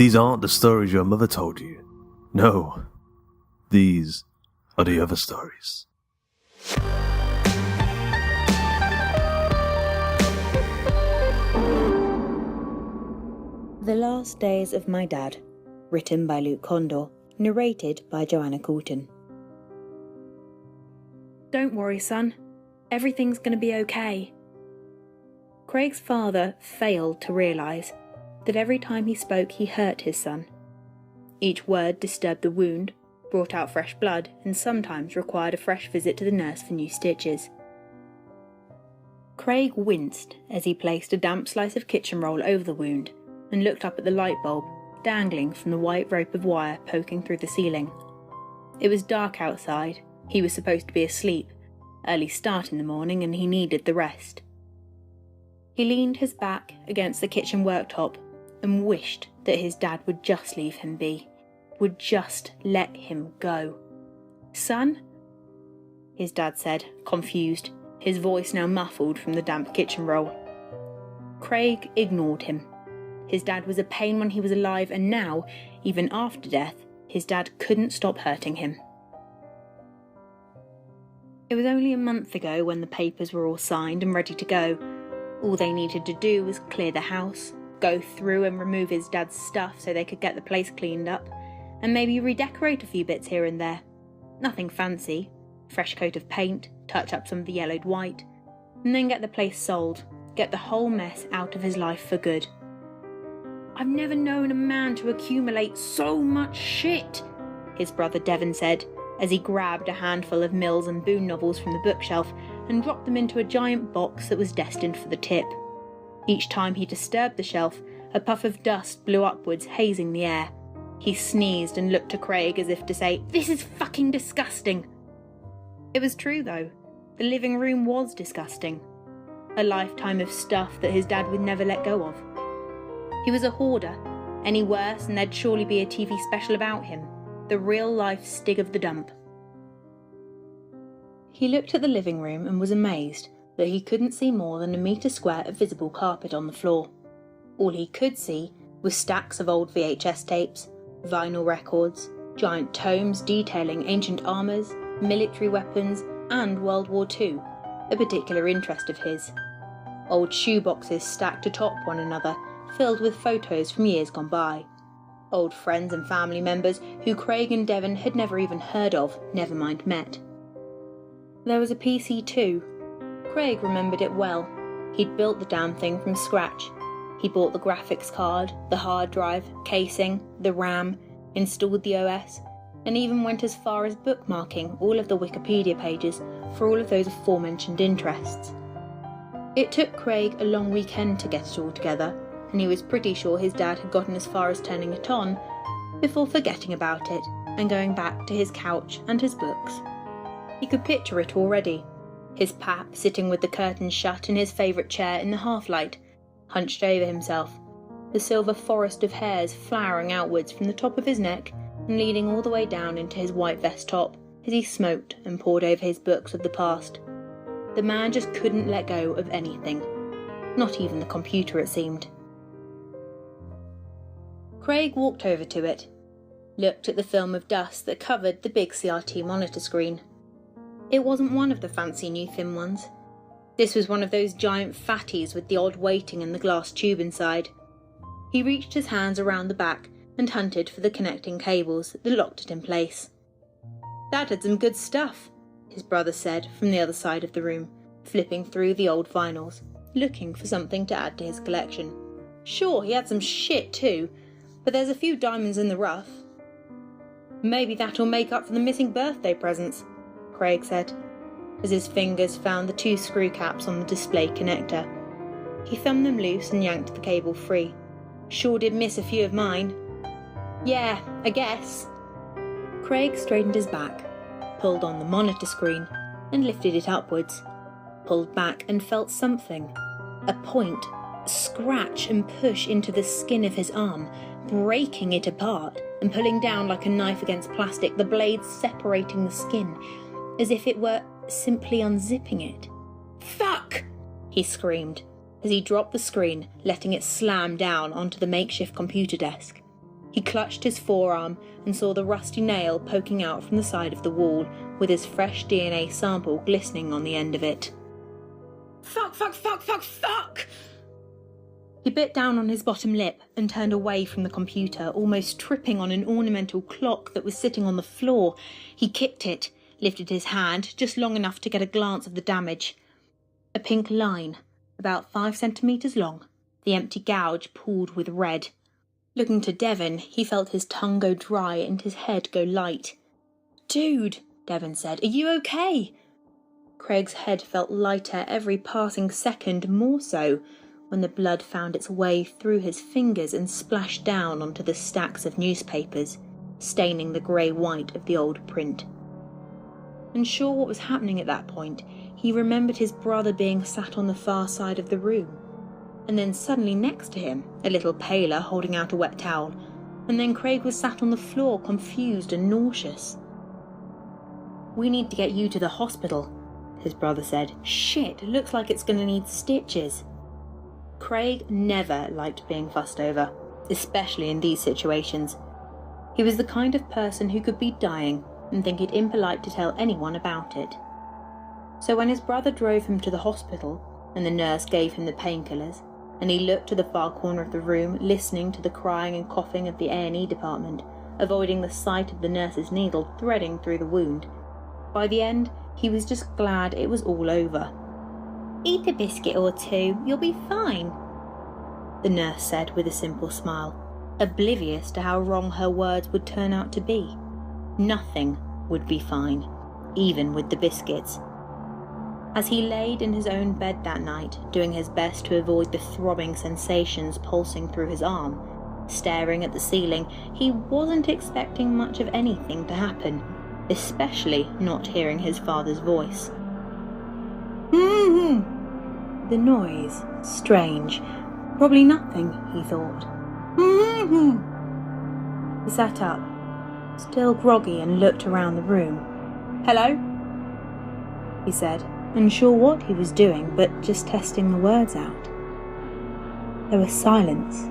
These aren't the stories your mother told you. No, these are the other stories. The Last Days of My Dad, written by Luke Kondor, narrated by Joanna Coulton. Don't worry, son. Everything's going to be okay. Craig's father failed to realise that every time he spoke he hurt his son. Each word disturbed the wound, brought out fresh blood, and sometimes required a fresh visit to the nurse for new stitches. Craig winced as he placed a damp slice of kitchen roll over the wound and looked up at the light bulb dangling from the white rope of wire poking through the ceiling. It was dark outside. He was supposed to be asleep, early start in the morning, and he needed the rest. He leaned his back against the kitchen worktop and wished that his dad would just leave him be, would just let him go. "Son?" his dad said, confused, his voice now muffled from the damp kitchen roll. Craig ignored him. His dad was a pain when he was alive, and now, even after death, his dad couldn't stop hurting him. It was only a month ago when the papers were all signed and ready to go. All they needed to do was clear the house, go through and remove his dad's stuff so they could get the place cleaned up, and maybe redecorate a few bits here and there. Nothing fancy. Fresh coat of paint, touch up some of the yellowed white, and then get the place sold, get the whole mess out of his life for good. "I've never known a man to accumulate so much shit," his brother Devon said, as he grabbed a handful of Mills and Boone novels from the bookshelf and dropped them into a giant box that was destined for the tip. Each time he disturbed the shelf, a puff of dust blew upwards, hazing the air. He sneezed and looked to Craig as if to say, "This is fucking disgusting." It was true though. The living room was disgusting. A lifetime of stuff that his dad would never let go of. He was a hoarder. Any worse and there'd surely be a TV special about him. The real-life Stig of the Dump. He looked at the living room and was amazed that he couldn't see more than a metre square of visible carpet on the floor. All he could see was stacks of old VHS tapes, vinyl records, giant tomes detailing ancient armours, military weapons, and World War II, a particular interest of his. Old shoeboxes stacked atop one another, filled with photos from years gone by. Old friends and family members who Craig and Devon had never even heard of, never mind met. There was a PC too. Craig remembered it well. He'd built the damn thing from scratch. He bought the graphics card, the hard drive, casing, the RAM, installed the OS, and even went as far as bookmarking all of the Wikipedia pages for all of those aforementioned interests. It took Craig a long weekend to get it all together, and he was pretty sure his dad had gotten as far as turning it on before forgetting about it and going back to his couch and his books. He could picture it already. His pap sitting with the curtains shut in his favourite chair in the half-light, hunched over himself, the silver forest of hairs flowering outwards from the top of his neck and leading all the way down into his white vest top as he smoked and pored over his books of the past. The man just couldn't let go of anything. Not even the computer, it seemed. Craig walked over to it, looked at the film of dust that covered the big CRT monitor screen. It wasn't one of the fancy new thin ones. This was one of those giant fatties with the odd weighting and the glass tube inside. He reached his hands around the back and hunted for the connecting cables that locked it in place. "That had some good stuff," his brother said from the other side of the room, flipping through the old vinyls, looking for something to add to his collection. "Sure, he had some shit too, but there's a few diamonds in the rough." "Maybe that'll make up for the missing birthday presents," Craig said, as his fingers found the 2 screw caps on the display connector. He thumbed them loose and yanked the cable free. "Sure did miss a few of mine." "Yeah, I guess." Craig straightened his back, pulled on the monitor screen, and lifted it upwards, pulled back and felt something. A point, scratch and push into the skin of his arm, breaking it apart and pulling down like a knife against plastic, the blade separating the skin, as if it were simply unzipping it. "Fuck!" he screamed, as he dropped the screen, letting it slam down onto the makeshift computer desk. He clutched his forearm and saw the rusty nail poking out from the side of the wall, with his fresh DNA sample glistening on the end of it. Fuck, fuck, fuck, fuck, fuck! He bit down on his bottom lip and turned away from the computer, almost tripping on an ornamental clock that was sitting on the floor. He kicked it, lifted his hand just long enough to get a glance of the damage. A pink line, about 5 centimetres long, the empty gouge pooled with red. Looking to Devon, he felt his tongue go dry and his head go light. "Dude," Devon said, "are you okay?" Craig's head felt lighter every passing second, more so when the blood found its way through his fingers and splashed down onto the stacks of newspapers, staining the grey-white of the old print. Unsure what was happening at that point, he remembered his brother being sat on the far side of the room, and then suddenly next to him, a little paler, holding out a wet towel, and then Craig was sat on the floor, confused and nauseous. "We need to get you to the hospital," his brother said. "Shit, looks like it's going to need stitches." Craig never liked being fussed over, especially in these situations. He was the kind of person who could be dying and think it impolite to tell anyone about it. So when his brother drove him to the hospital, and the nurse gave him the painkillers, and he looked to the far corner of the room, listening to the crying and coughing of the A&E department, avoiding the sight of the nurse's needle threading through the wound, by the end, he was just glad it was all over. "Eat a biscuit or two, you'll be fine," the nurse said with a simple smile, oblivious to how wrong her words would turn out to be. Nothing would be fine, even with the biscuits. As he laid in his own bed that night, doing his best to avoid the throbbing sensations pulsing through his arm, staring at the ceiling, he wasn't expecting much of anything to happen, especially not hearing his father's voice. The noise, strange. Probably nothing, he thought. He sat up, still groggy, and looked around the room. "Hello?" he said, unsure what he was doing, but just testing the words out. There was silence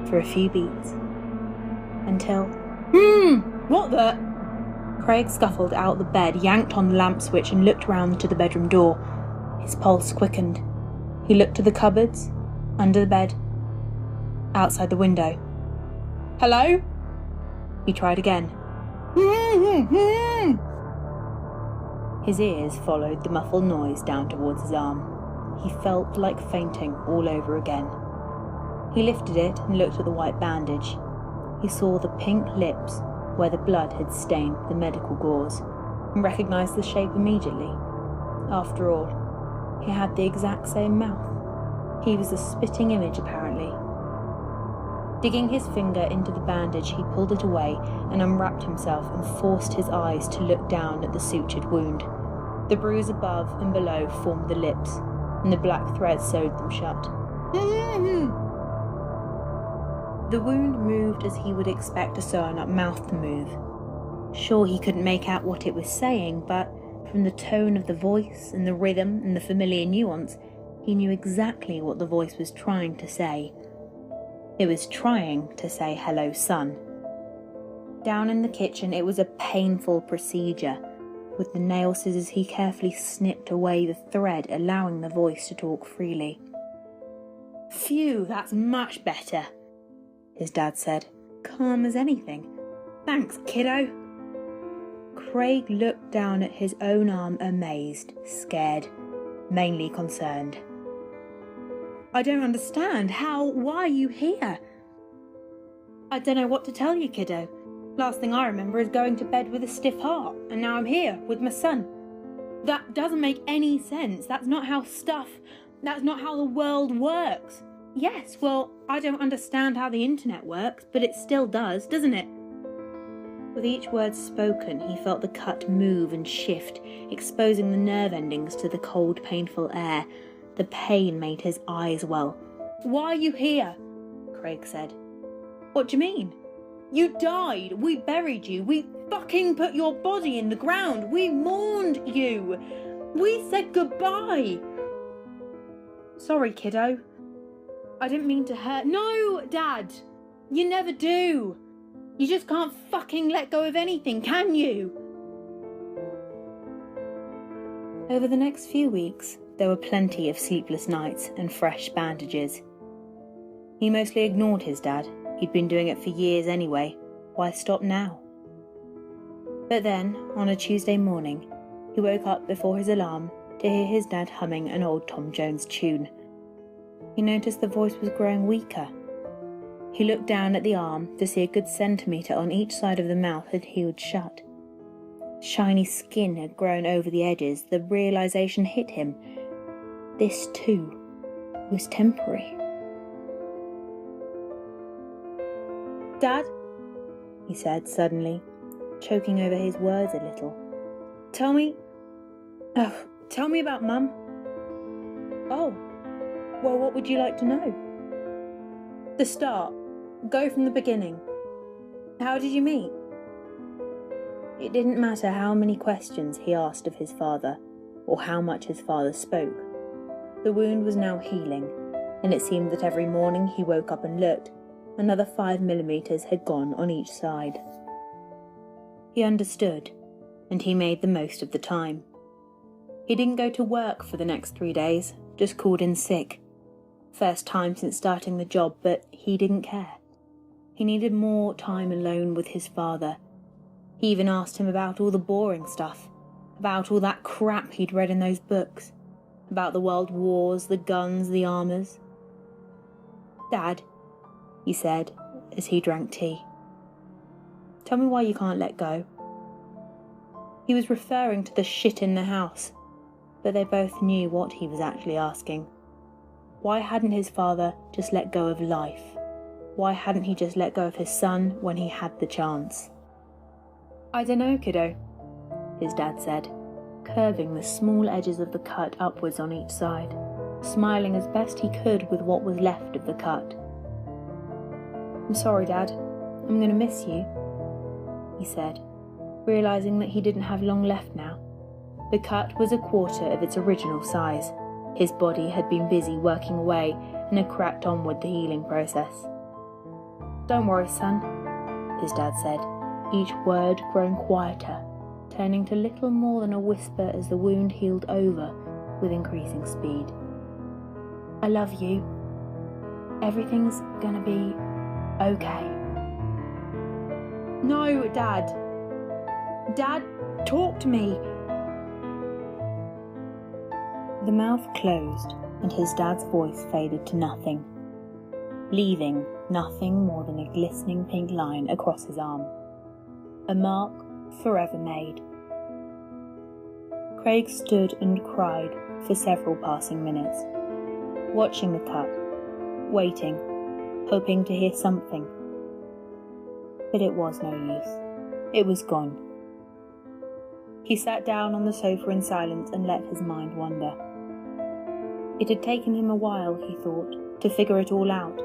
for a few beats, until, what the? Craig scuffled out the bed, yanked on the lamp switch, and looked round to the bedroom door. His pulse quickened. He looked to the cupboards, under the bed, outside the window. "Hello?" He tried again. His ears followed the muffled noise down towards his arm. He felt like fainting all over again. He lifted it and looked at the white bandage. He saw the pink lips where the blood had stained the medical gauze, and recognised the shape immediately. After all, he had the exact same mouth. He was a spitting image, apparently. Digging his finger into the bandage, he pulled it away and unwrapped himself and forced his eyes to look down at the sutured wound. The bruise above and below formed the lips, and the black thread sewed them shut. The wound moved as he would expect a sewn-up mouth to move. Sure, he couldn't make out what it was saying, but from the tone of the voice and the rhythm and the familiar nuance, he knew exactly what the voice was trying to say. It was trying to say, "Hello, son." Down in the kitchen, it was a painful procedure. With the nail scissors, he carefully snipped away the thread, allowing the voice to talk freely. "Phew, that's much better," his dad said, calm as anything. "Thanks, kiddo." Craig looked down at his own arm, amazed, scared, mainly concerned. "I don't understand. Why are you here?" "I don't know what to tell you, kiddo. Last thing I remember is going to bed with a stiff heart, and now I'm here with my son. That doesn't make any sense. That's not how the world works. Yes, well, I don't understand how the internet works, but it still does, doesn't it?" With each word spoken, he felt the cut move and shift, exposing the nerve endings to the cold, painful air. The pain made his eyes well. "Why are you here?" Craig said. "What do you mean?" "You died. We buried you. We fucking put your body in the ground. We mourned you. We said goodbye." "Sorry, kiddo. I didn't mean to hurt." "No, Dad!" You never do! You just can't fucking let go of anything, can you? Over the next few weeks, there were plenty of sleepless nights and fresh bandages. He mostly ignored his dad. He'd been doing it for years anyway. Why stop now? But then, on a Tuesday morning, he woke up before his alarm to hear his dad humming an old Tom Jones tune. He noticed the voice was growing weaker. He looked down at the arm to see a good centimetre on each side of the mouth had healed shut. Shiny skin had grown over the edges. The realisation hit him. This, too, was temporary. Dad? He said suddenly, choking over his words a little. Tell me about Mum. Oh, well, what would you like to know? The start. Go from the beginning. How did you meet? It didn't matter how many questions he asked of his father, or how much his father spoke. The wound was now healing, and it seemed that every morning he woke up and looked, another 5 millimeters had gone on each side. He understood, and he made the most of the time. He didn't go to work for the next 3 days, just called in sick. First time since starting the job, but he didn't care. He needed more time alone with his father. He even asked him about all the boring stuff, about all that crap he'd read in those books, about the world wars, the guns, the armours. "Dad," he said as he drank tea, "tell me why you can't let go." He was referring to the shit in the house, but they both knew what he was actually asking. Why hadn't his father just let go of life? Why hadn't he just let go of his son when he had the chance? "I dunno, kiddo," his dad said, curving the small edges of the cut upwards on each side, smiling as best he could with what was left of the cut. "I'm sorry, Dad. I'm going to miss you," he said, realising that he didn't have long left now. The cut was a quarter of its original size. His body had been busy working away and had cracked on with the healing process. "Don't worry, son," his dad said, each word growing quieter, turning to little more than a whisper as the wound healed over with increasing speed. "I love you. Everything's gonna be okay." "No, Dad. Dad, talk to me." The mouth closed and his dad's voice faded to nothing, leaving nothing more than a glistening pink line across his arm. A mark forever made. Craig stood and cried for several passing minutes, watching the cut, waiting, hoping to hear something. But it was no use. It was gone. He sat down on the sofa in silence and let his mind wander. It had taken him a while, he thought, to figure it all out.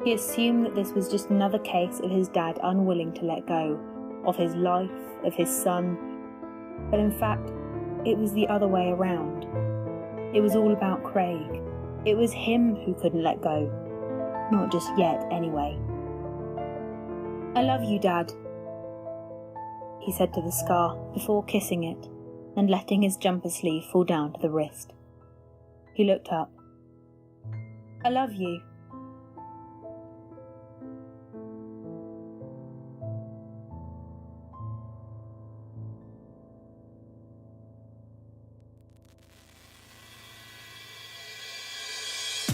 He assumed that this was just another case of his dad unwilling to let go, of his life, of his son, but in fact, it was the other way around. It was all about Craig. It was him who couldn't let go. Not just yet, anyway. "I love you, Dad," he said to the scar before kissing it and letting his jumper sleeve fall down to the wrist. He looked up. "I love you."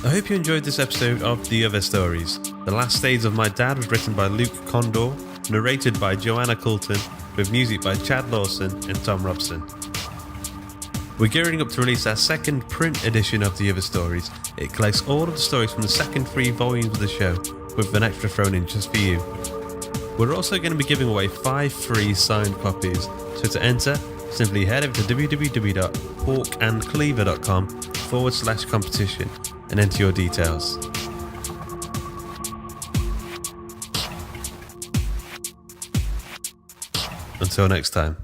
I hope you enjoyed this episode of The Other Stories. The Last Days of My Dad was written by Luke Kondor, narrated by Joanna Coulton, with music by Chad Lawson and Tom Robson. We're gearing up to release our second print edition of The Other Stories. It collects all of the stories from the second 3 volumes of the show, with an extra thrown in just for you. We're also going to be giving away 5 free signed copies, so to enter, simply head over to www.hawkandcleaver.com/competition and enter your details. Until next time.